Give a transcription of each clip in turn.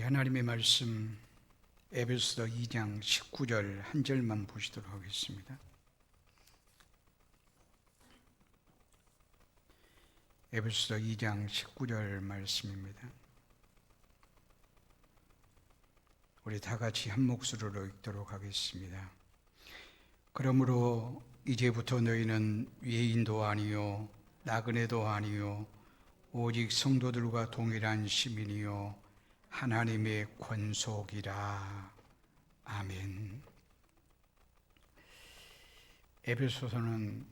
하나님의 말씀 에베소서 2장 19절 한 절만 보시도록 하겠습니다. 에베소서 2장 19절 말씀입니다. 우리 다 같이 한 목소리로 읽도록 하겠습니다. 그러므로 이제부터 너희는 외인도 아니요 나그네도 아니요 오직 성도들과 동일한 시민이요 하나님의 권속이라. 아멘. 에베소서는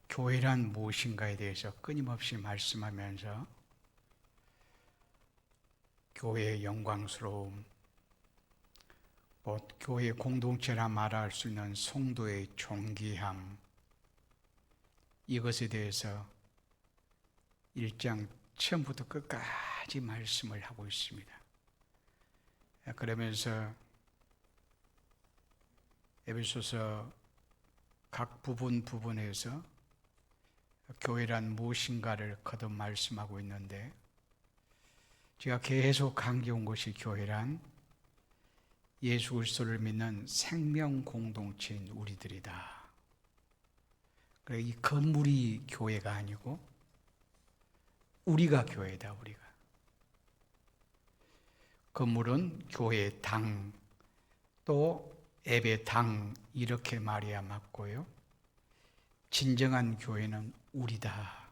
교회란 무엇인가에 대해서 끊임없이 말씀하면서 교회의 영광스러움, 교회 공동체라 말할 수 있는 성도의 존귀함, 이것에 대해서 1장 처음부터 끝까지 말씀을 하고 있습니다. 그러면서 에베소서 각 부분에서 교회란 무엇인가를 거듭 말씀하고 있는데, 제가 계속 강조한 것이 교회란 예수 그리스도를 믿는 생명 공동체인 우리들이다. 그래, 이 건물이 교회가 아니고 우리가 교회다. 우리가 건물은 교회의 당, 또 예배 당, 이렇게 말해야 맞고요. 진정한 교회는 우리다.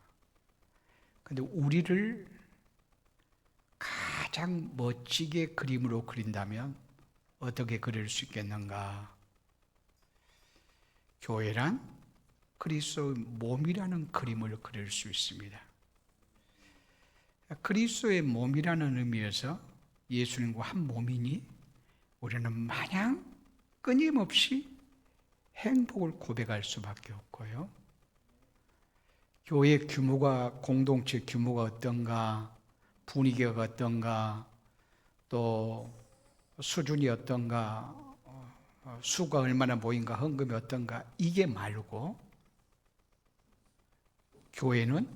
근데 우리를 가장 멋지게 그림으로 그린다면 어떻게 그릴 수 있겠는가? 교회란 그리스도의 몸이라는 그림을 그릴 수 있습니다. 그리스도의 몸이라는 의미에서 예수님과 한 몸이니 우리는 마냥 끊임없이 행복을 고백할 수밖에 없고요. 교회 규모가, 공동체 규모가 어떤가, 분위기가 어떤가, 또 수준이 어떤가, 수가 얼마나 모인가, 헌금이 어떤가, 이게 말고 교회는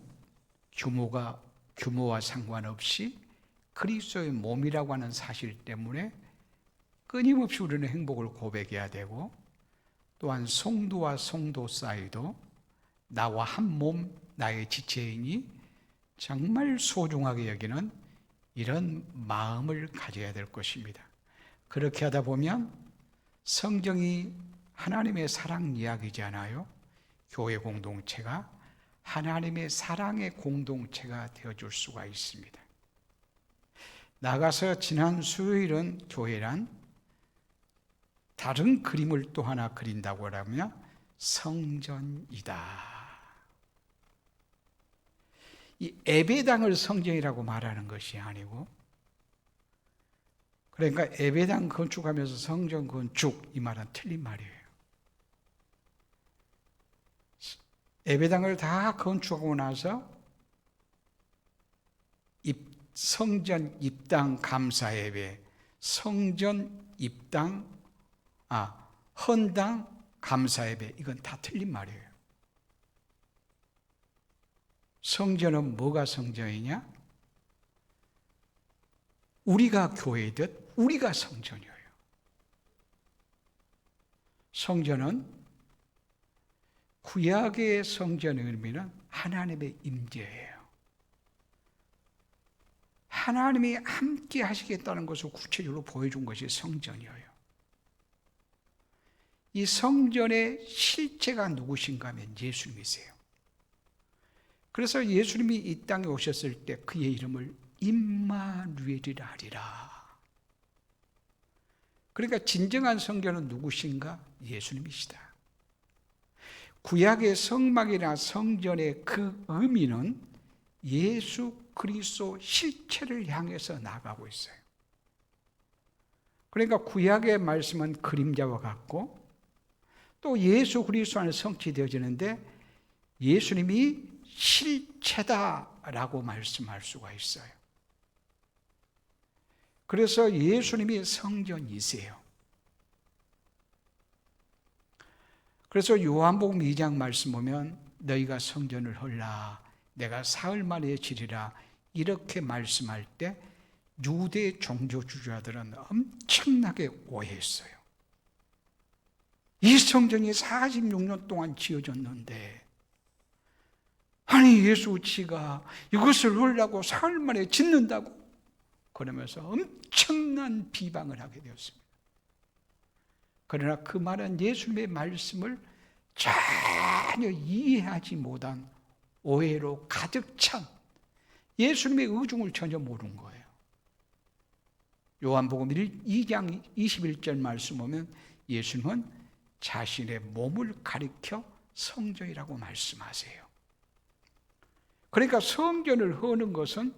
규모와 상관없이 그리스도의 몸이라고 하는 사실 때문에 끊임없이 우리는 행복을 고백해야 되고, 또한 성도와 성도 사이도 나와 한 몸, 나의 지체인이 정말 소중하게 여기는 이런 마음을 가져야 될 것입니다. 그렇게 하다 보면 성경이 하나님의 사랑 이야기잖아요. 교회 공동체가 하나님의 사랑의 공동체가 되어줄 수가 있습니다. 나가서 지난 수요일은 교회란 다른 그림을 또 하나 그린다고 하면 성전이다. 이 예배당을 성전이라고 말하는 것이 아니고, 그러니까 예배당 건축하면서 성전 건축, 이 말은 틀린 말이에요. 예배당을 다 건축하고 나서 성전 입당 감사 예배, 성전 입당, 헌당 감사 예배, 이건 다 틀린 말이에요. 성전은 뭐가 성전이냐? 우리가 교회듯 우리가 성전이에요. 성전은 구약의 성전의 의미는 하나님의 임재예요. 하나님이 함께 하시겠다는 것을 구체적으로 보여준 것이 성전이에요. 이 성전의 실체가 누구신가 하면 예수님이세요. 그래서 예수님이 이 땅에 오셨을 때 그의 이름을 임마누엘이라 하리라. 그러니까 진정한 성전은 누구신가? 예수님이시다. 구약의 성막이나 성전의 그 의미는 예수 그리스도 실체를 향해서 나가고 있어요. 그러니까 구약의 말씀은 그림자와 같고, 또 예수 그리스도 안에 성취되어지는데 예수님이 실체다라고 말씀할 수가 있어요. 그래서 예수님이 성전이세요. 그래서 요한복음 2장 말씀 보면 너희가 성전을 헐라 내가 사흘 만에 지리라 이렇게 말씀할 때 유대 종교주의자들은 엄청나게 오해했어요. 이 성전이 46년 동안 지어졌는데 아니 예수 지가 이것을 하려고 사흘 만에 짓는다고? 그러면서 엄청난 비방을 하게 되었습니다. 그러나 그 말은 예수님의 말씀을 전혀 이해하지 못한 오해로 가득 찬 예수님의 의중을 전혀 모르는 거예요. 요한복음 2장 21절 말씀 보면 예수님은 자신의 몸을 가리켜 성전이라고 말씀하세요. 그러니까 성전을 허는 것은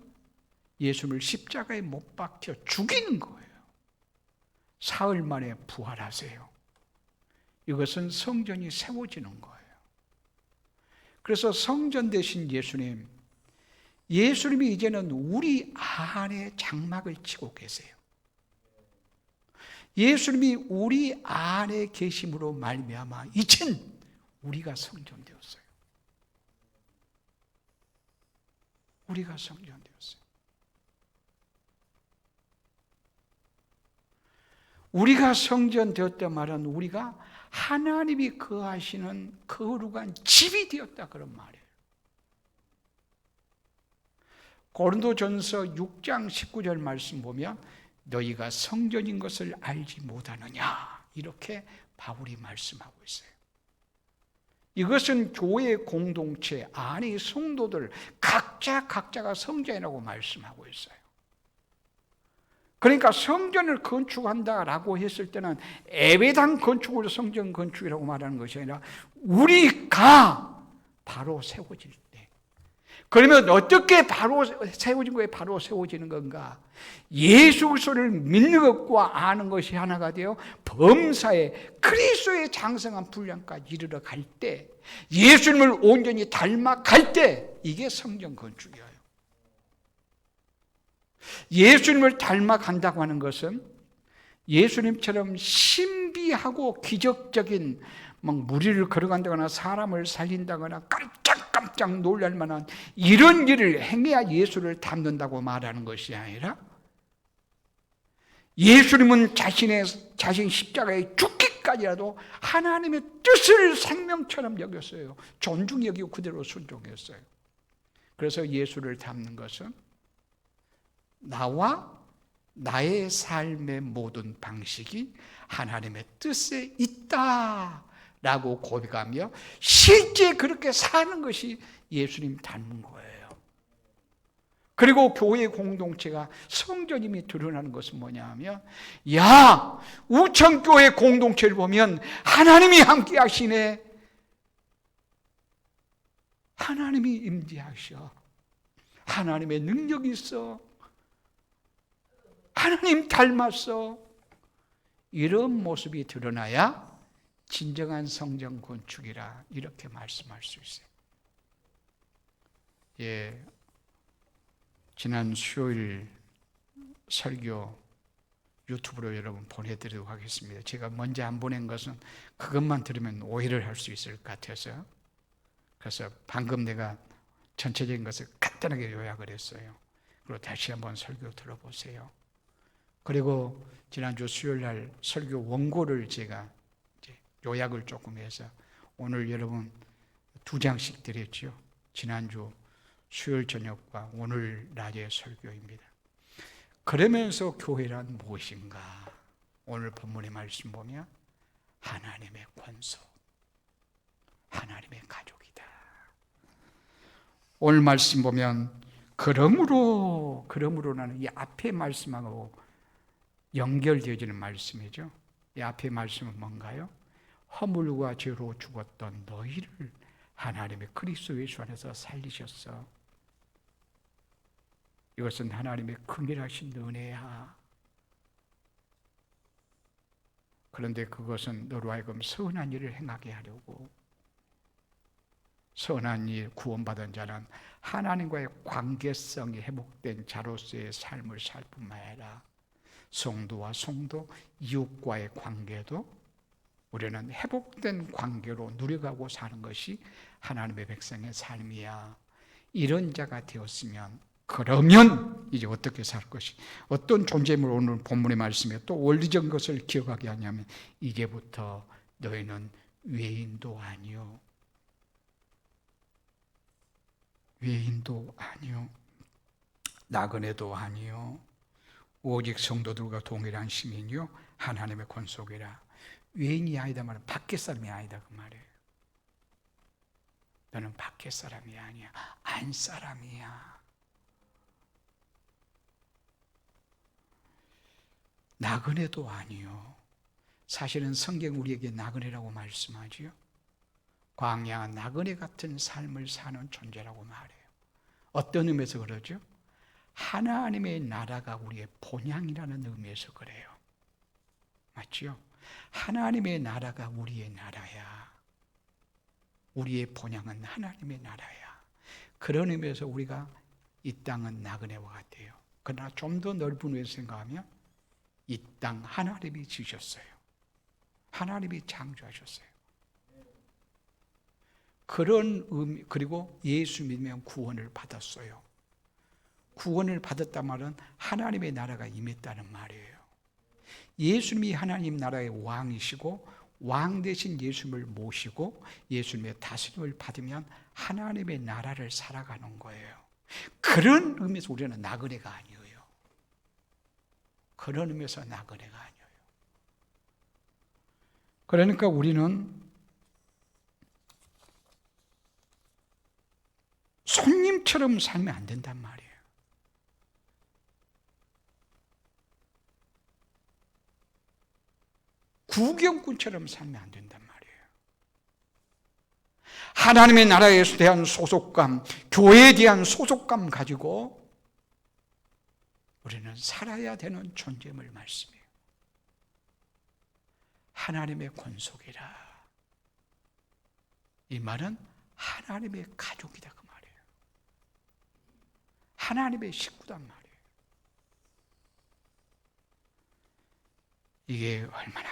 예수님을 십자가에 못 박혀 죽이는 거예요. 사흘 만에 부활하세요. 이것은 성전이 세워지는 거예요. 그래서 성전 대신 예수님이 이제는 우리 안에 장막을 치고 계세요. 예수님이 우리 안에 계심으로 말미암아 이젠 우리가 성전 되었어요. 우리가 성전 되었어요. 우리가 성전 되었다 말은 우리가 하나님이 거하시는 거룩한 집이 되었다 그런 말이에요. 고린도전서 6장 19절 말씀 보면 너희가 성전인 것을 알지 못하느냐 이렇게 바울이 말씀하고 있어요. 이것은 교회 공동체 안의 성도들 각자가 성전이라고 말씀하고 있어요. 그러니까 성전을 건축한다라고 했을 때는 예배당 건축을 성전 건축이라고 말하는 것이 아니라 우리가 바로 세워질 때, 그러면 어떻게 바로 세워진 거에 바로 세워지는 건가? 예수 그리스도를 믿는 것과 아는 것이 하나가 되어 범사에 그리스도의 장성한 분량까지 이르러 갈 때, 예수님을 온전히 닮아갈 때 이게 성전 건축이에요. 예수님을 닮아간다고 하는 것은 예수님처럼 신비하고 기적적인 무리를 걸어간다거나 사람을 살린다거나 깜짝 놀랄 만한 이런 일을 행해야 예수를 닮는다고 말하는 것이 아니라 예수님은 자신 십자가에 죽기까지라도 하나님의 뜻을 생명처럼 여겼어요. 존중히 여기고 그대로 순종했어요. 그래서 예수를 닮는 것은 나와 나의 삶의 모든 방식이 하나님의 뜻에 있다라고 고백하며 실제 그렇게 사는 것이 예수님 닮은 거예요. 그리고 교회 공동체가 성전임이 드러나는 것은 뭐냐 하면 우천교회 공동체를 보면 하나님이 함께 하시네. 하나님이 임재하셔. 하나님의 능력이 있어. 하나님 닮았어. 이런 모습이 드러나야 진정한 성전 건축이라 이렇게 말씀할 수 있어요. 지난 수요일 설교 유튜브로 여러분 보내드리도록 하겠습니다. 제가 먼저 안 보낸 것은 그것만 들으면 오해를 할 수 있을 것 같아서, 그래서 방금 내가 전체적인 것을 간단하게 요약을 했어요. 그리고 다시 한번 설교 들어보세요. 그리고 지난주 수요일 날 설교 원고를 제가 이제 요약을 조금 해서 오늘 여러분 2장씩 드렸죠. 지난주 수요일 저녁과 오늘 낮의 설교입니다. 그러면서 교회란 무엇인가? 오늘 본문의 말씀 보면 하나님의 권속, 하나님의 가족이다. 오늘 말씀 보면 그러므로라는 이 앞에 말씀하고 연결되어지는 말씀이죠. 이 앞에 말씀은 뭔가요? 허물과 죄로 죽었던 너희를 하나님의 그리스도 예수 안에서 살리셨어. 이것은 하나님의 긍휼하신 은혜야. 그런데 그것은 너로 하여금 선한 일을 행하게 하려고, 선한 일 구원받은 자는 하나님과의 관계성이 회복된 자로서의 삶을 살 뿐만 아니라 성도와 성도, 이웃과의 관계도 우리는 회복된 관계로 누려가고 사는 것이 하나님의 백성의 삶이야. 이런 자가 되었으면 그러면 이제 어떻게 살 것이, 어떤 존재임을 오늘 본문의 말씀에 또 원리적인 것을 기억하게 하냐면, 이제부터 너희는 외인도 아니요, 외인도 아니요, 나그네도 아니요, 오직 성도들과 동일한 시민이요 하나님의 권속이라. 외인이 아니다 말은 밖에 사람이 아니다 그 말이에요. 너는 밖에 사람이 아니야, 안 사람이야. 나그네도 아니요. 사실은 성경 우리에게 나그네라고 말씀하지요. 광야 나그네 같은 삶을 사는 존재라고 말해요. 어떤 의미에서 그러죠? 하나님의 나라가 우리의 본향이라는 의미에서 그래요. 맞죠? 하나님의 나라가 우리의 나라야. 우리의 본향은 하나님의 나라야. 그런 의미에서 우리가 이 땅은 나그네와 같아요. 그러나 좀 더 넓은 의미에서 생각하면 이 땅 하나님이 지으셨어요. 하나님이 창조하셨어요. 그런 의미, 그리고 예수 믿으면 구원을 받았어요. 구원을 받았단 말은 하나님의 나라가 임했다는 말이에요. 예수님이 하나님 나라의 왕이시고 왕 대신 예수님을 모시고 예수님의 다스림을 받으면 하나님의 나라를 살아가는 거예요. 그런 의미에서 우리는 나그네가 아니에요. 그런 의미에서 나그네가 아니에요. 그러니까 우리는 손님처럼 살면 안 된단 말이에요. 구경꾼처럼 살면 안 된단 말이에요. 하나님의 나라에 대한 소속감, 교회에 대한 소속감 가지고 우리는 살아야 되는 존재임을 말씀해요. 하나님의 권속이라. 이 말은 하나님의 가족이다 그 말이에요. 하나님의 식구단 말이에요. 이게 얼마나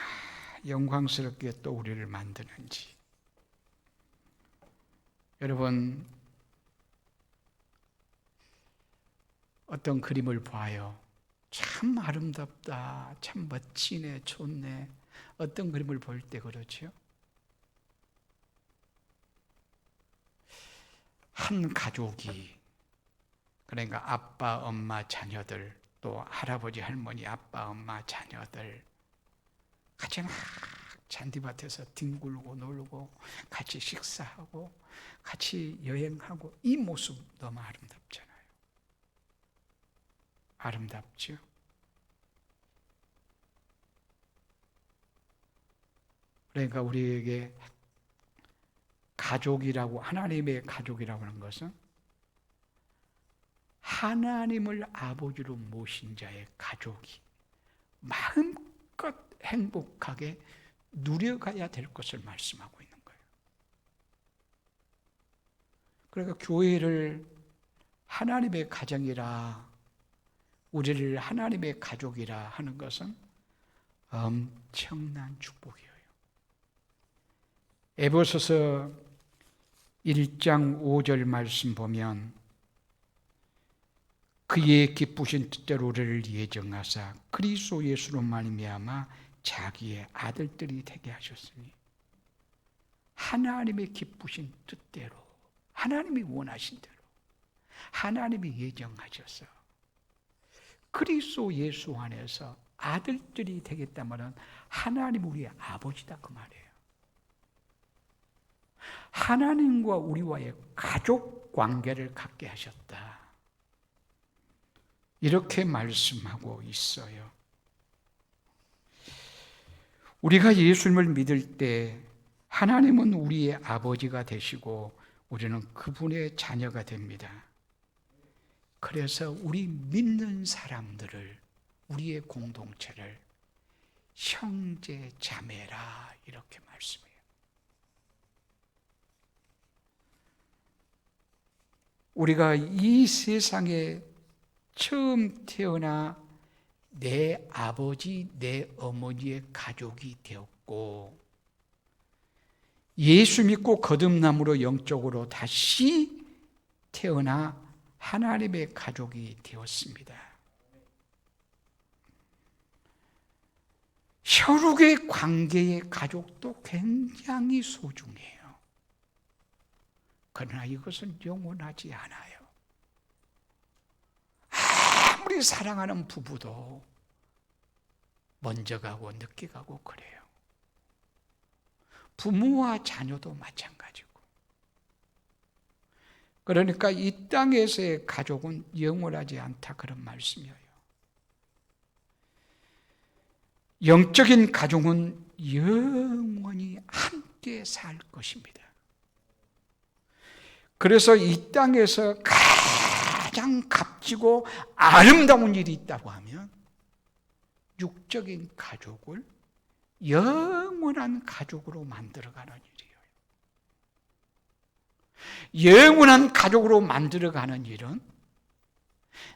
영광스럽게 또 우리를 만드는지. 여러분, 어떤 그림을 봐요. 참 아름답다, 참 멋지네, 좋네. 어떤 그림을 볼 때 그렇죠? 한 가족이, 그러니까 아빠, 엄마, 자녀들, 또 할아버지, 할머니, 아빠, 엄마, 자녀들 같이 막 잔디밭에서 뒹굴고 놀고 같이 식사하고 같이 여행하고, 이 모습 너무 아름답잖아요. 아름답죠? 그러니까 우리에게 가족이라고, 하나님의 가족이라고 하는 것은 하나님을 아버지로 모신 자의 가족이 마음껏 행복하게 누려가야 될 것을 말씀하고 있는 거예요. 그러니까 교회를 하나님의 가정이라, 우리를 하나님의 가족이라 하는 것은 엄청난 축복이에요. 에베소서 1장 5절 말씀 보면, 그의 기쁘신 뜻대로 우리를 예정하사 그리스도 예수로 말미암아 자기의 아들들이 되게 하셨으니, 하나님의 기쁘신 뜻대로, 하나님이 원하신 대로 하나님이 예정하셔서 그리스도 예수 안에서 아들들이 되겠다면 하나님 우리의 아버지다 그 말이에요. 하나님과 우리와의 가족 관계를 갖게 하셨다, 이렇게 말씀하고 있어요. 우리가 예수님을 믿을 때 하나님은 우리의 아버지가 되시고 우리는 그분의 자녀가 됩니다. 그래서 우리 믿는 사람들을, 우리의 공동체를 형제 자매라 이렇게 말씀해요. 우리가 이 세상에 처음 태어나 내 아버지, 내 어머니의 가족이 되었고, 예수 믿고 거듭남으로 영적으로 다시 태어나 하나님의 가족이 되었습니다. 혈육의 관계의 가족도 굉장히 소중해요. 그러나 이것은 영원하지 않아요. 아무리 사랑하는 부부도 먼저 가고 늦게 가고 그래요. 부모와 자녀도 마찬가지고. 그러니까 이 땅에서의 가족은 영원하지 않다, 그런 말씀이에요. 영적인 가족은 영원히 함께 살 것입니다. 그래서 이 땅에서 가장 값지고 아름다운 일이 있다고 하면 육적인 가족을 영원한 가족으로 만들어가는 일이에요. 영원한 가족으로 만들어가는 일은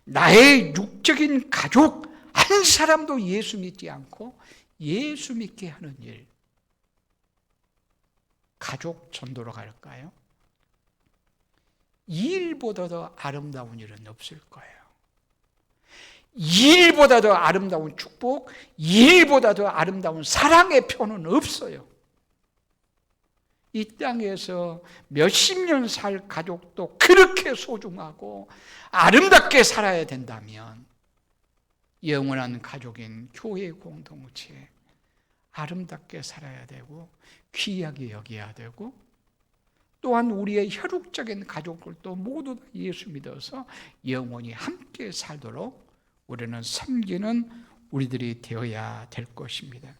나의 육적인 가족 한 사람도 예수 믿지 않고 예수 믿게 하는 일, 가족 전도로 갈까요? 이 일보다 더 아름다운 일은 없을 거예요. 이 일보다 더 아름다운 축복, 이 일보다 더 아름다운 사랑의 표는 없어요. 이 땅에서 몇십 년 살 가족도 그렇게 소중하고 아름답게 살아야 된다면 영원한 가족인 교회 공동체 아름답게 살아야 되고 귀하게 여겨야 되고, 또한 우리의 혈육적인 가족들도 모두 예수 믿어서 영원히 함께 살도록 우리는 섬기는 우리들이 되어야 될 것입니다.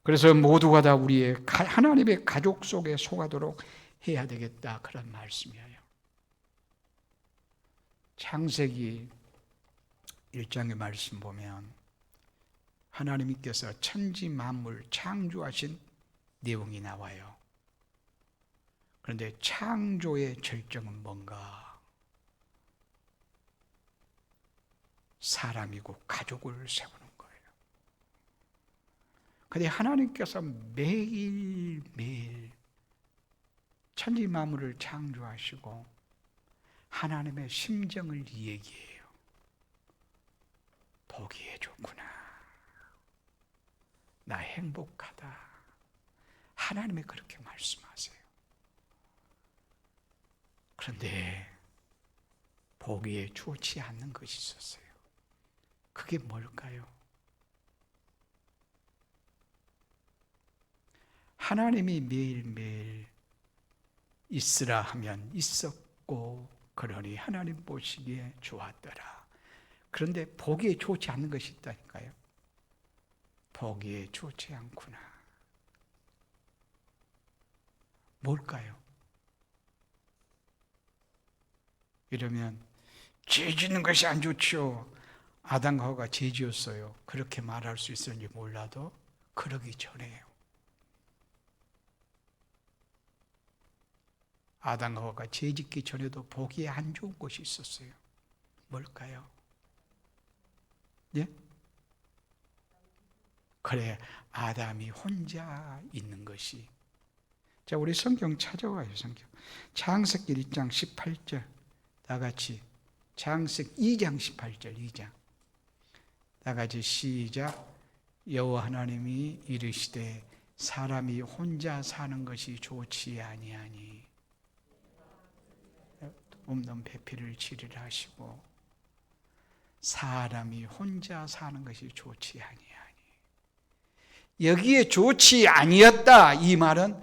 그래서 모두가 다 우리의 하나님의 가족 속에 속하도록 해야 되겠다, 그런 말씀이에요. 창세기 1장의 말씀 보면 하나님께서 천지 만물 창조하신 내용이 나와요. 그런데 창조의 절정은 뭔가? 사람이고 가족을 세우는 거예요. 그런데 하나님께서 매일매일 천지 만물을 창조하시고 하나님의 심정을 얘기해요. 보기에 좋구나. 나 행복하다. 하나님이 그렇게 말씀하세요. 그런데 보기에 좋지 않는 것이 있었어요. 그게 뭘까요? 하나님이 매일매일 있으라 하면 있었고 그러니 하나님 보시기에 좋았더라. 그런데 보기에 좋지 않는 것이 있다니까요. 보기에 좋지 않구나. 뭘까요? 이러면 죄 짓는 것이 안 좋죠. 아담과 하와가 죄 지었어요. 그렇게 말할 수 있을지 몰라도 그러기 전에요. 아담과 하와가 죄 짓기 전에도 보기에 안 좋은 것이 있었어요. 뭘까요? 예? 그래, 아담이 혼자 있는 것이. 자, 우리 성경 찾아와요. 성경 창세기 1장 18절 다 같이. 창세기 2장 18절 2장 다 같이 시작. 여호와 하나님이 이르시되 사람이 혼자 사는 것이 좋지 아니하니 없는 배필을 치리라 하시고, 사람이 혼자 사는 것이 좋지 아니하니. 여기에 좋지 아니었다, 이 말은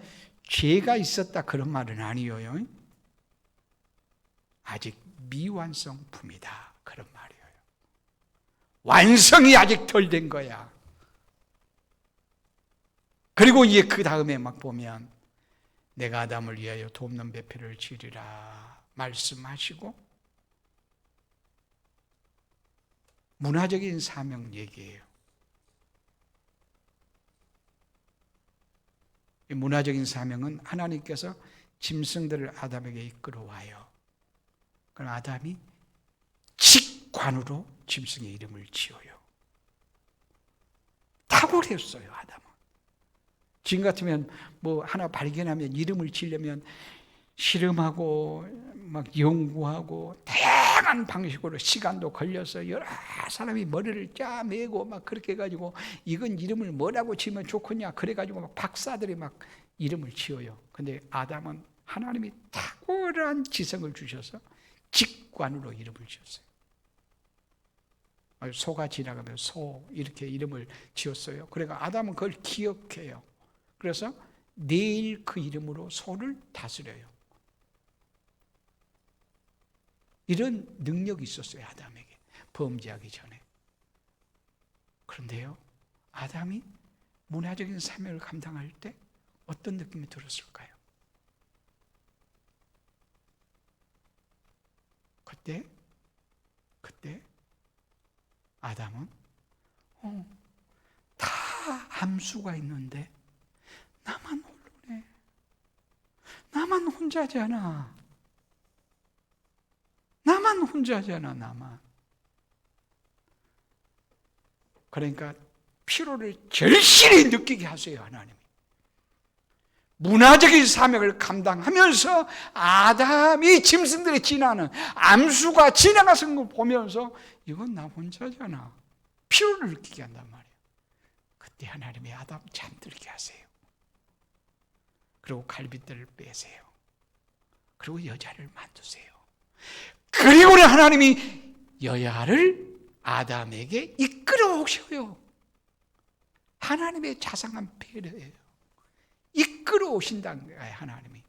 죄가 있었다 그런 말은 아니에요. 아직 미완성품이다 그런 말이에요. 완성이 아직 덜 된 거야. 그리고 이제 그 다음에 막 보면 내가 아담을 위하여 돕는 배필을 치리라 말씀하시고 문화적인 사명 얘기예요. 이 문화적인 사명은 하나님께서 짐승들을 아담에게 이끌어와요. 그럼 아담이 직관으로 짐승의 이름을 지어요. 탁월했어요, 아담은. 지금 같으면 뭐 하나 발견하면 이름을 지으려면 실험하고 막 연구하고 다양한 방식으로 시간도 걸려서 여러 사람이 머리를 짜매고 막 그렇게 해가지고 이건 이름을 뭐라고 지으면 좋겠냐 그래가지고 막 박사들이 막 이름을 지어요. 근데 아담은 하나님이 탁월한 지성을 주셔서 직관으로 이름을 지었어요. 소가 지나가면 소 이렇게 이름을 지었어요. 그러니까 아담은 그걸 기억해요. 그래서 내일 그 이름으로 소를 다스려요. 이런 능력이 있었어요, 아담에게. 범죄하기 전에. 그런데요, 아담이 문화적인 사명을 감당할 때 어떤 느낌이 들었을까요? 그때 아담은 다 함수가 있는데 나만 홀로네. 나만 혼자잖아. 나만. 그러니까 피로를 절실히 느끼게 하세요, 하나님이. 문화적인 사명을 감당하면서 아담이 짐승들이 지나는 암수가 지나가는 걸 보면서 이건 나 혼자잖아. 피로를 느끼게 한단 말이에요. 그때 하나님이 아담 잠들게 하세요. 그리고 갈빗대를 빼세요. 그리고 여자를 만드세요. 그리고는 하나님이 여자를 아담에게 이끌어 오셔요. 하나님의 자상한 배려예요. 이끌어 오신다는 거예요, 하나님이.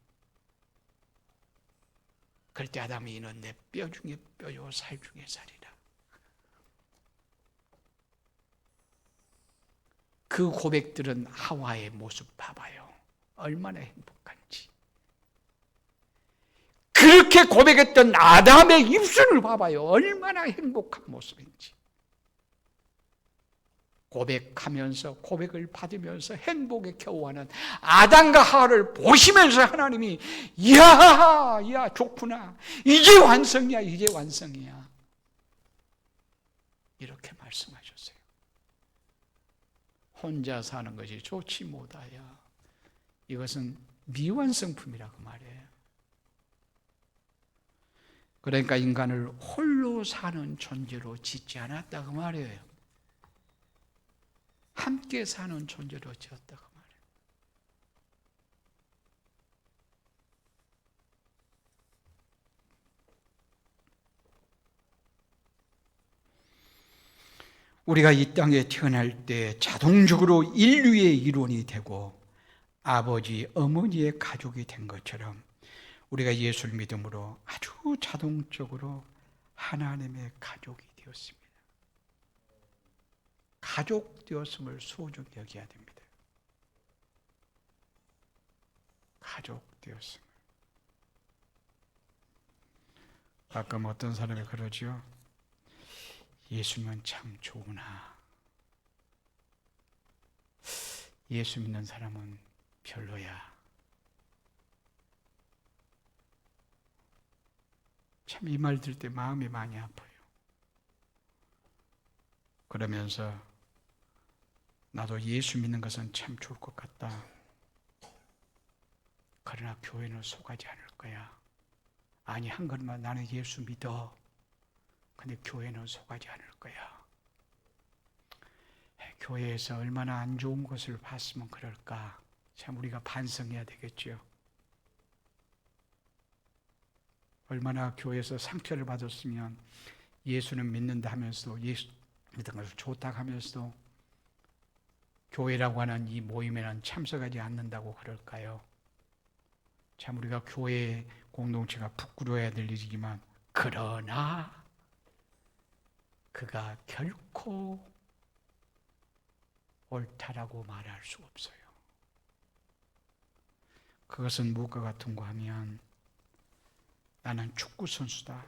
그럴 때 아담이 이는 내 뼈 중에 뼈요 살 중에 살이라. 그 고백들은 하와의 모습 봐봐요. 얼마나 행복한지. 그렇게 고백했던 아담의 입술을 봐봐요. 얼마나 행복한 모습인지. 고백하면서 고백을 받으면서 행복에 겨워하는 아담과 하와를 보시면서 하나님이 야 좋구나. 이제 완성이야. 이렇게 말씀하셨어요. 혼자 사는 것이 좋지 못하여. 이것은 미완성품이라고 말해요. 그러니까 인간을 홀로 사는 존재로 짓지 않았다고 말해요. 함께 사는 존재로 지었다고 말해요. 우리가 이 땅에 태어날 때 자동적으로 인류의 일원이 되고 아버지, 어머니의 가족이 된 것처럼 우리가 예수를 믿음으로 아주 자동적으로 하나님의 가족이 되었습니다. 가족 되었음을 소중히 여겨야 됩니다. 가족 되었음. 가끔 어떤 사람이 그러죠. 예수면 참 좋으나 예수 믿는 사람은 별로야. 참 이 말 들을 때 마음이 많이 아파요. 그러면서 나도 예수 믿는 것은 참 좋을 것 같다. 그러나 교회는 속하지 않을 거야. 아니 한 걸만 나는 예수 믿어. 근데 교회는 속하지 않을 거야. 교회에서 얼마나 안 좋은 것을 봤으면 그럴까. 참 우리가 반성해야 되겠죠. 얼마나 교회에서 상처를 받았으면 예수는 믿는다 하면서도 예수 믿는 것을 좋다 하면서도 교회라고 하는 이 모임에는 참석하지 않는다고 그럴까요? 참 우리가 교회 공동체가 부끄러워야 될 일이지만 그러나 그가 결코 옳다라고 말할 수 없어요. 그것은 무엇과 같은가 하면 나는 축구 선수다.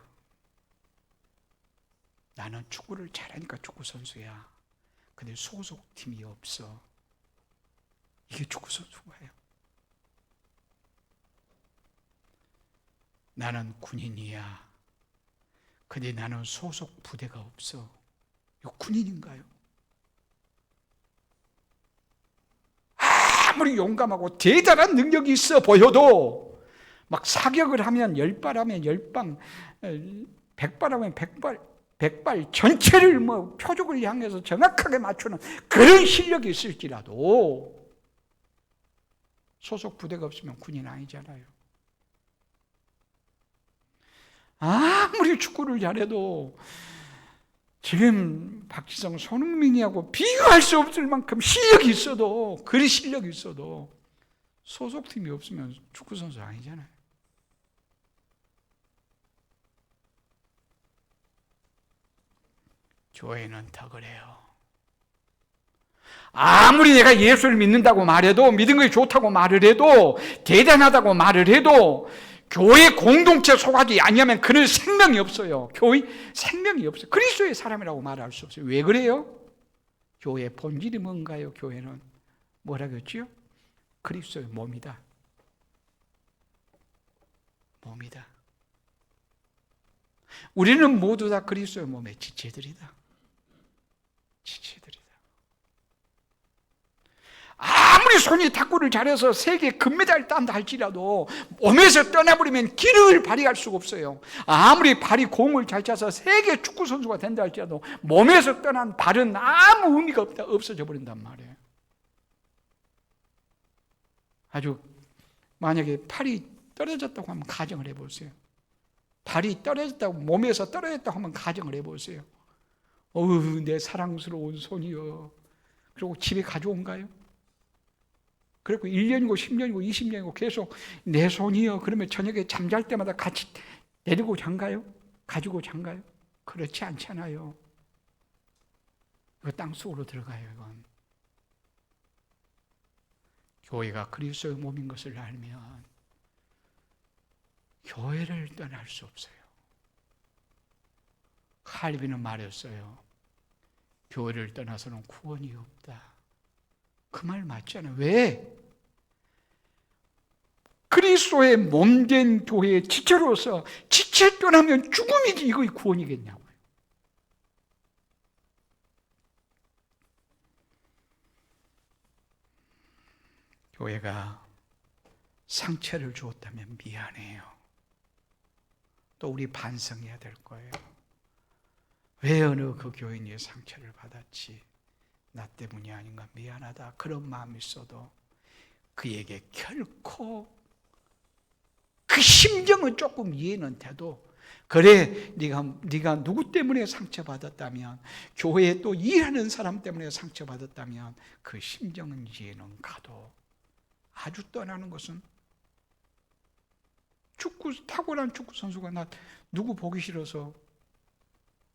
나는 축구를 잘하니까 축구 선수야. 근데 소속팀이 없어. 이게 축구 선수가예요. 나는 군인이야. 근데 나는 소속 부대가 없어. 이거 군인인가요? 아무리 용감하고 대단한 능력이 있어 보여도 막 사격을 하면 10발 하면 10방, 100발 하면 100발 전체를 뭐 표적을 향해서 정확하게 맞추는 그런 실력이 있을지라도 소속 부대가 없으면 군인 아니잖아요. 아무리 축구를 잘해도 지금 박지성, 손흥민이하고 비교할 수 없을 만큼 실력이 있어도, 그리 실력이 있어도 소속팀이 없으면 축구선수 아니잖아요. 교회는 더 그래요. 아무리 내가 예수를 믿는다고 말해도, 믿은 것이 좋다고 말을 해도, 대단하다고 말을 해도 교회 공동체 속하지 아니하면 그는 생명이 없어요. 교회 생명이 없어요. 그리스도의 사람이라고 말할 수 없어요. 왜 그래요? 교회의 본질이 뭔가요? 교회는 뭐라고 했죠? 그리스도의 몸이다. 몸이다. 우리는 모두 다 그리스도의 몸의 지체들이다. 지체들이다. 아무리 손이 탁구를 잘해서 세계 금메달 딴다 할지라도 몸에서 떠나버리면 기능을 발휘할 수가 없어요. 아무리 발이 공을 잘 차서 세계 축구 선수가 된다 할지라도 몸에서 떠난 발은 아무 의미가 없어져 버린단 말이에요. 아주 만약에 팔이 떨어졌다고 하면 가정을 해보세요. 발이 떨어졌다고, 몸에서 떨어졌다고 하면 가정을 해보세요. 어우, 내 사랑스러운 손이여. 그리고 집에 가져온가요? 그리고 1년이고 10년이고 20년이고 계속 내 손이여. 그러면 저녁에 잠잘 때마다 같이 데리고 잔가요? 가지고 잔가요? 그렇지 않잖아요. 이거 땅속으로 들어가요. 이건 교회가 그리스도의 몸인 것을 알면 교회를 떠날 수 없어요. 칼빈은 말했어요. 교회를 떠나서는 구원이 없다. 그 말 맞잖아요. 왜? 그리스도의 몸된 교회의 지체로서 지체 떠나면 죽음이지 이거 구원이겠냐고요. 교회가 상처를 주었다면 미안해요. 또 우리 반성해야 될 거예요. 왜 어느 그 교인이 상처를 받았지? 나 때문이 아닌가, 미안하다, 그런 마음이 있어도 그에게 결코 그 심정은 조금 이해는 돼도, 그래 네가 누구 때문에 상처받았다면, 교회에 또 일하는 사람 때문에 상처받았다면 그 심정은 이해는 가도, 아주 떠나는 것은 탁월한 축구 선수가 나 누구 보기 싫어서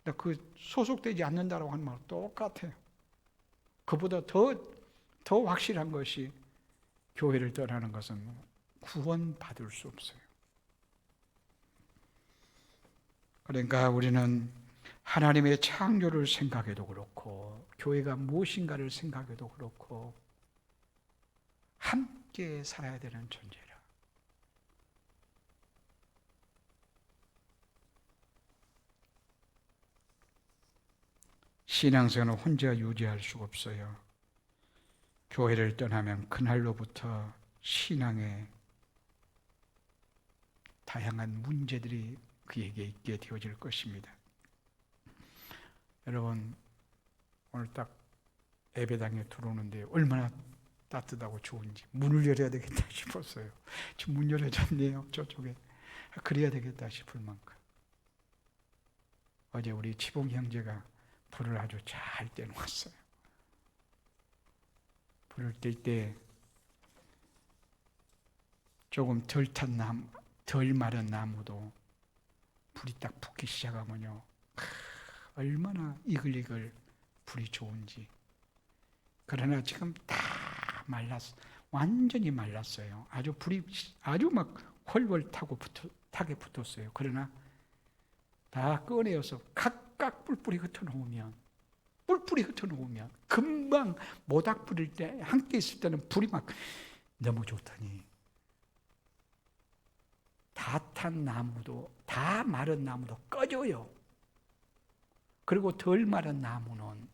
나 그 소속되지 않는다라고 하는 말 똑같아요. 그보다 더 확실한 것이 교회를 떠나는 것은 구원받을 수 없어요. 그러니까 우리는 하나님의 창조를 생각해도 그렇고 교회가 무엇인가를 생각해도 그렇고 함께 살아야 되는 존재라. 신앙생활은 혼자 유지할 수가 없어요. 교회를 떠나면 그날로부터 신앙의 다양한 문제들이 그에게 있게 되어질 것입니다. 여러분, 오늘 딱 예배당에 들어오는데 얼마나 따뜻하고 좋은지 문을 열어야 되겠다 싶었어요. 지금 문 열어졌네요. 저쪽에. 그래야 되겠다 싶을 만큼. 어제 우리 지봉 형제가 불을 아주 잘 떼놓았어요. 불을 뗄 때 조금 덜 탄 나무, 덜 마른 나무도 불이 딱 붙기 시작하면요, 얼마나 이글이글 불이 좋은지. 그러나 지금 다 말랐어, 완전히 말랐어요. 아주 불이 아주 막 훨훨 타게 붙었어요. 그러나 다 꺼내어서 각각 뿔뿔이 흩어놓으면 금방 모닥 뿌릴 때 함께 있을 때는 불이 막 너무 좋더니 다 탄 나무도, 다 마른 나무도 꺼져요. 그리고 덜 마른 나무는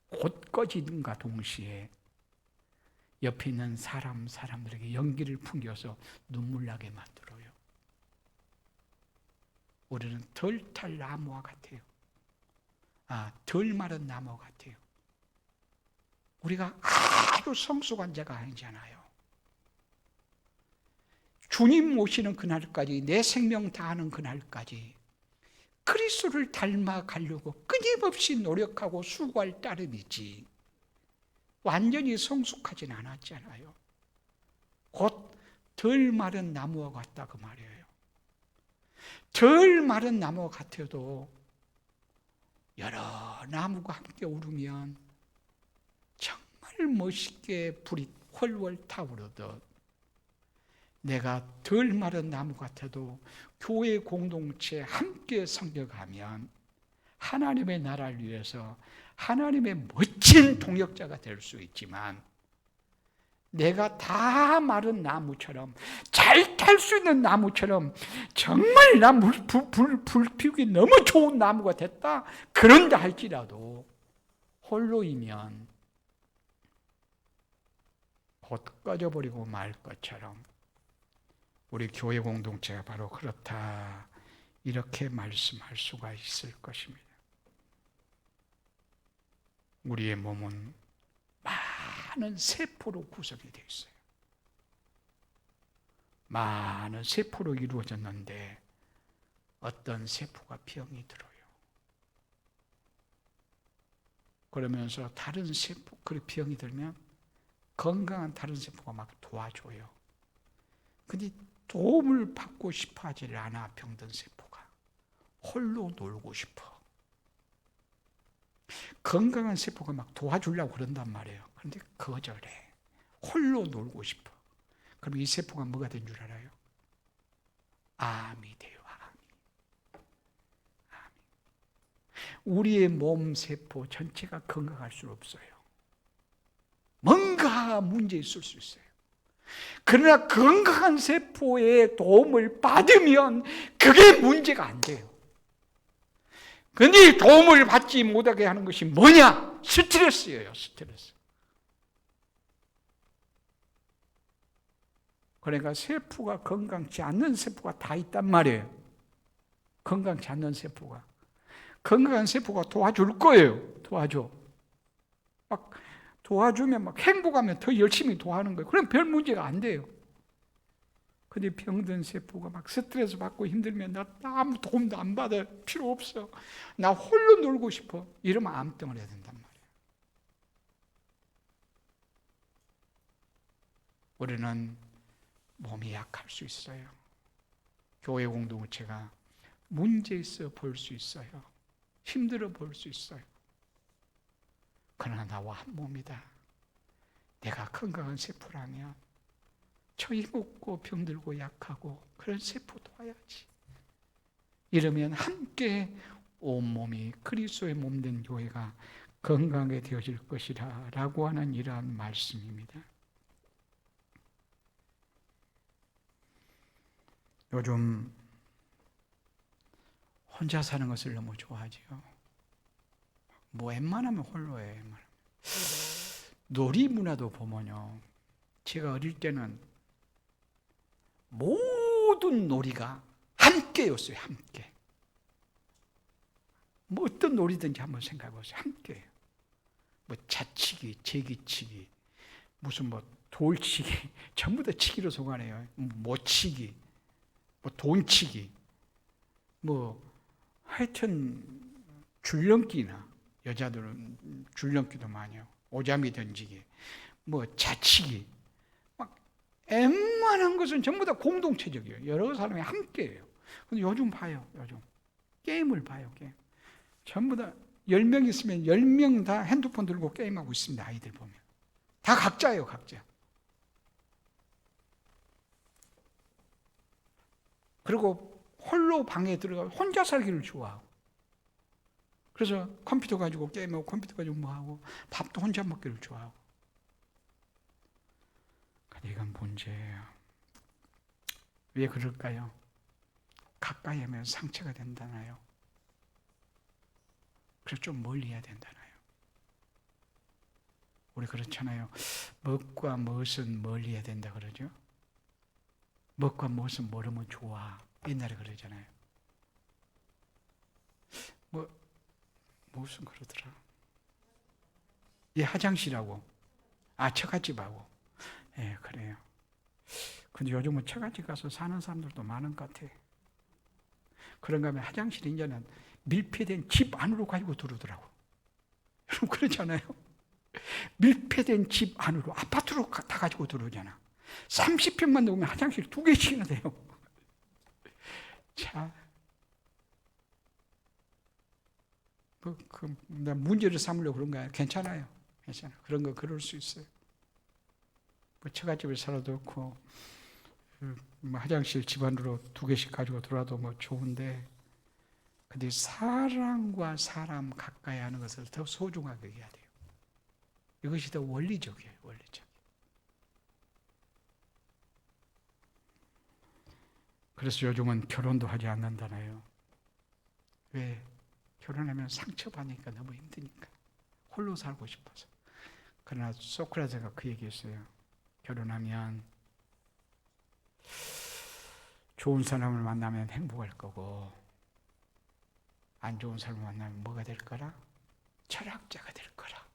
곧 꺼짐과 동시에 옆에 있는 사람들에게 연기를 풍겨서 눈물 나게 만들어요. 우리는 덜 탈 나무와 같아요. 덜 마른 나무 같아요. 우리가 아주 성숙한 자가 아니잖아요. 주님 오시는 그날까지, 내 생명 다하는 그날까지 그리스도를 닮아가려고 끊임없이 노력하고 수고할 따름이지 완전히 성숙하진 않았잖아요. 곧 덜 마른 나무와 같다 그 말이에요. 덜 마른 나무와 같아도 여러 나무가 함께 오르면 정말 멋있게 불이 훨훨 타오르듯 내가 덜 마른 나무 같아도 교회 공동체에 함께 섬겨가면 하나님의 나라를 위해서 하나님의 멋진 동역자가 될 수 있지만 내가 다 마른 나무처럼 잘 탈 수 있는 나무처럼 정말 나 불 피우기 너무 좋은 나무가 됐다 그런다 할지라도 홀로이면 곧 꺼져버리고 말 것처럼 우리 교회 공동체가 바로 그렇다 이렇게 말씀할 수가 있을 것입니다. 우리의 몸은 많은 세포로 구성이 되어 있어요. 많은 세포로 이루어졌는데 어떤 세포가 병이 들어요. 그러면서 다른 세포, 그 병이 들면 건강한 다른 세포가 막 도와줘요. 근데 도움을 받고 싶어 하지를 않아. 병든 세포가 홀로 놀고 싶어. 건강한 세포가 막 도와주려고 그런단 말이에요. 그런데 거절해. 홀로 놀고 싶어. 그럼 이 세포가 뭐가 된 줄 알아요? 암이 돼요. 암이. 우리의 몸 세포 전체가 건강할 수 없어요. 뭔가 문제 있을 수 있어요. 그러나 건강한 세포의 도움을 받으면 그게 문제가 안 돼요. 그런데 도움을 받지 못하게 하는 것이 뭐냐? 스트레스예요. 스트레스. 그러니까 세포가 건강치 않는 세포가 다 있단 말이에요. 건강치 않는 세포가. 건강한 세포가 도와줄 거예요. 도와줘. 막 도와주면 막 행복하면 더 열심히 도와하는 거예요. 그럼 별 문제가 안 돼요. 근데 병든 세포가 막 스트레스 받고 힘들면 나 아무 도움도 안 받아. 필요 없어. 나 홀로 놀고 싶어. 이러면 암병을 해야 된단 말이에요. 우리는 몸이 약할 수 있어요. 교회 공동체가 문제 있어 볼 수 있어요. 힘들어 볼 수 있어요. 그러나 나와 한 몸이다. 내가 건강한 세포라면 저 힘없고 병들고 약하고 그런 세포 도와야지. 이러면 함께 온몸이 그리스도의 몸된 교회가 건강하게 되어질 것이라 라고 하는 이러한 말씀입니다. 요즘 혼자 사는 것을 너무 좋아하지요. 뭐 웬만하면 홀로 해. 놀이 문화도 보면요. 제가 어릴 때는 모든 놀이가 함께였어요. 함께. 뭐 어떤 놀이든지 한번 생각해 보세요. 함께. 뭐 자치기, 제기치기, 무슨 뭐 돌치기, 전부 다 치기로 속하네요. 모치기, 뭐 돈치기, 뭐 하여튼 줄넘기나 여자들은 줄넘기도 많이 하고 오자미 던지기, 뭐 자치기, 막 웬만한 것은 전부 다 공동체적이에요. 여러 사람이 함께해요. 근데 요즘 봐요. 요즘 게임을 봐요. 게임. 전부 다 10명 있으면 10명 다 핸드폰 들고 게임하고 있습니다. 아이들 보면. 다 각자예요. 각자. 그리고 홀로 방에 들어가 혼자 살기를 좋아하고 그래서 컴퓨터 가지고 게임하고 컴퓨터 가지고 뭐하고 밥도 혼자 먹기를 좋아하고 근데 이건 문제예요. 왜 그럴까요? 가까이 하면 상처가 된다나요? 그래서 좀 멀리 해야 된다나요? 우리 그렇잖아요. 멋과 멋은 멀리해야 된다 그러죠. 멋과 멋은 멀으면 좋아. 옛날에 그러잖아요. 무슨 그러더라. 예, 화장실하고, 처갓집하고. 예, 그래요. 근데 요즘은 처갓집 가서 사는 사람들도 많은 것 같아. 그런가 하면 화장실이 이제는 밀폐된 집 안으로 가지고 들어오더라고. 여러분, 그렇잖아요. 밀폐된 집 안으로, 아파트로 다 가지고 들어오잖아. 30평만 넘으면 화장실 2개씩이나 돼요. 자, 문제를 삼으려고 그런 거야. 괜찮아요. 괜찮아. 그런 거 그럴 수 있어요. 뭐 처갓집에 살아도 좋고, 뭐 화장실 집안으로 2개씩 가지고 들어와도 뭐 좋은데, 근데 사람과 사람 가까이 하는 것을 더 소중하게 해야 돼요. 이것이 더 원리적이에요. 원리적. 그래서 요즘은 결혼도 하지 않는다나요. 왜? 결혼하면 상처받으니까 너무 힘드니까. 홀로 살고 싶어서. 그러나 소크라테스가 그 얘기했어요. 결혼하면 좋은 사람을 만나면 행복할 거고, 안 좋은 사람을 만나면 뭐가 될 거라? 철학자가 될 거라.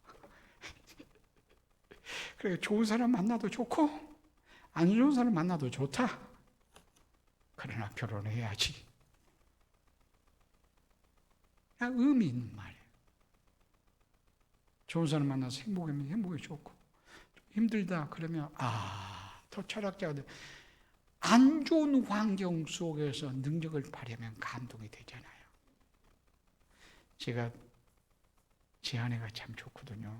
그래, 좋은 사람 만나도 좋고 안 좋은 사람 만나도 좋다. 그러나 결혼해야지. 의미 있는 말이에요. 좋은 사람 만나서 행복하면 행복이 좋고, 힘들다 그러면 더 철학자가 돼. 안 좋은 환경 속에서 능력을 발휘하면 감동이 되잖아요. 제가 제 아내가 참 좋거든요.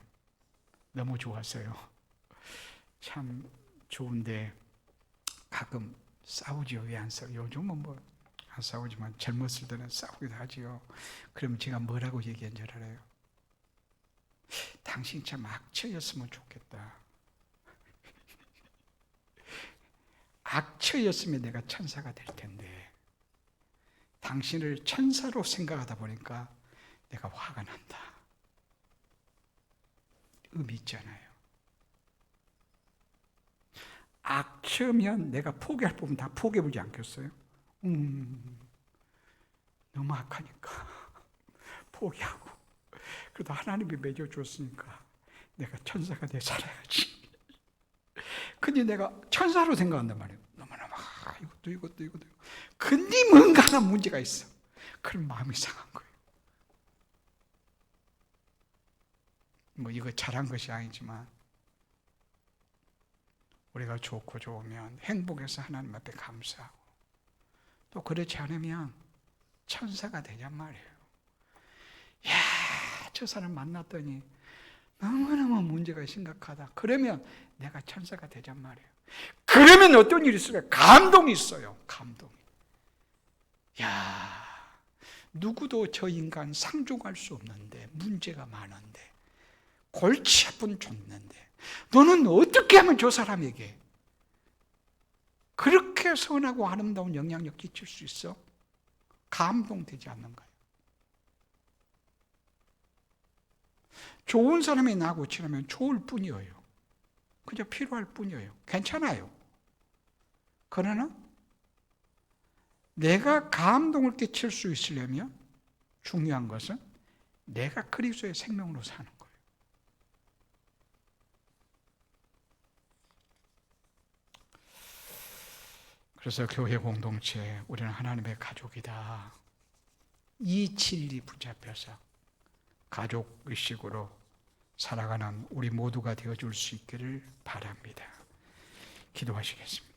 너무 좋았어요. 참 좋은데 가끔 싸우죠. 왜 안 싸워? 요즘은 뭐 안 싸우지만 젊었을 때는 싸우기도 하지요. 그러면 제가 뭐라고 얘기한 줄 알아요? 당신 참 악처였으면 좋겠다. 악처였으면 내가 천사가 될 텐데 당신을 천사로 생각하다 보니까 내가 화가 난다. 의미 있잖아요. 악처면 내가 포기할 부분 다 포기해보지 않겠어요? 너무 악하니까 포기하고, 그래도 하나님이 맺어줬으니까 내가 천사가 돼 살아야지. 근데 내가 천사로 생각한단 말이에요. 너무너무 이것도 근데 뭔가 하나 문제가 있어. 그런 마음이 상한 거예요. 뭐 이거 잘한 것이 아니지만 우리가 좋고 좋으면 행복해서 하나님 앞에 감사하고, 또 그렇지 않으면 천사가 되냔 말이에요. 야, 저 사람 만났더니 너무너무 문제가 심각하다. 그러면 내가 천사가 되냔 말이에요. 그러면 어떤 일이 있어요? 감동이 있어요. 감동이. 야, 누구도 저 인간 상종할 수 없는데, 문제가 많은데, 골치 아픈 존재인데 너는 어떻게 하면 저 사람에게 그렇게 선하고 아름다운 영향력 끼칠 수 있어? 감동되지 않는가요? 좋은 사람이 나하고 친하면 좋을 뿐이에요. 그저 필요할 뿐이에요. 괜찮아요. 그러나 내가 감동을 끼칠 수 있으려면 중요한 것은 내가 그리스도의 생명으로 사는 거예요. 그래서 교회 공동체, 우리는 하나님의 가족이다. 이 진리 붙잡혀서 가족의식으로 살아가는 우리 모두가 되어줄 수 있기를 바랍니다. 기도하시겠습니다.